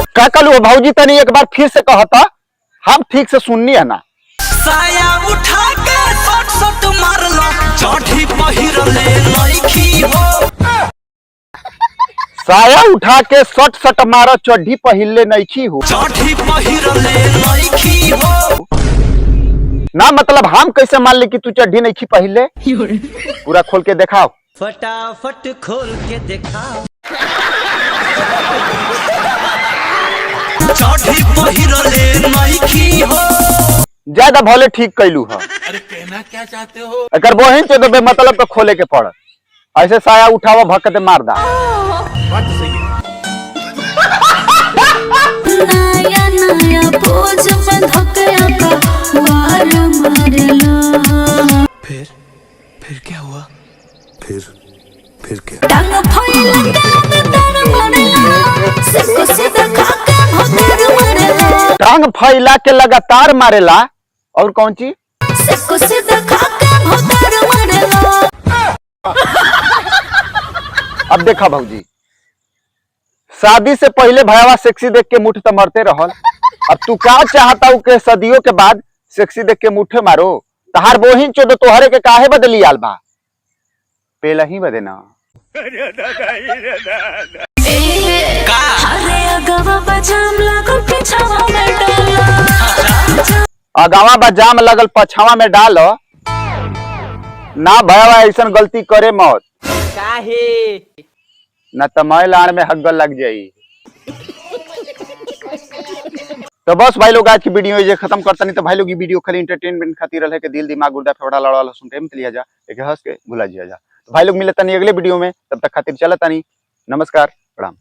क्या कहलू भाऊजी तनी एक बार फिर से कहता, हम ठीक से सुननी है ना। साया उठा के सट सट मारलो चढ़ी पहिरले लईकी हो। साया उठा के सट सट मारो चढ़ी पहिरले नइखी हो। चढ़ी पहिरले लईकी हो ना मतलब हम कैसे मान ली कि तू चढ़ी नइखी पहिरले? पूरा खोल के दिखाओ। फटाफट खोल के दिखाओ। चढ़ी पहिरले लईकी हो। ज्यादा भले ठीक कैलू है। अरे कहना क्या चाहते हो? अगर बहन चो तो मतलब तो खोले के पड़, ऐसे साया उठावा भक्कते मार दा। बात तो सही है। नया नया बोझ में धोखया का वार मारला। फिर क्या हुआ? फिर क्या? टांग फैला के दर मारला, सिर सीधा खाके भोतर मारला। टांग फैला के लगातार मारेला और कौन चीज? सिर सीधा खाके भोतर मारला। अब देखा भाऊजी, शादी से पहले भयावा सेक्सी देख के मुठ तो मरते रहल, अब तू क्या चाहता हूँ के सदियों के बाद सेक्सी देख के मुठे मारो? तहार बोहिन चो तो तोहरे के काहे बदली आल बा? पेला ही बदे ना। अरे अगवा बजाम लागल पिछवा में डाला। अगावा बजाम लगल पछावा में डाल ना। भयावा ऐसा गलती करे मत, काहे न तमय लाड़ में हग्गल लग जाई। तो बस भाई लोग आज की वीडियो ये खत्म करता, नहीं तो भाई लोग ये वीडियो खाली एंटरटेनमेंट खातिर रहे के दिल दिमाग गुर्दा फेफड़ा लड़ा सुन टाइम लिया जा, एक हंस के भुला जिया जा। तो भाई लोग मिलता नहीं अगले वीडियो में, तब तक खातिर चलता नहीं। नमस्कार, प्रणाम।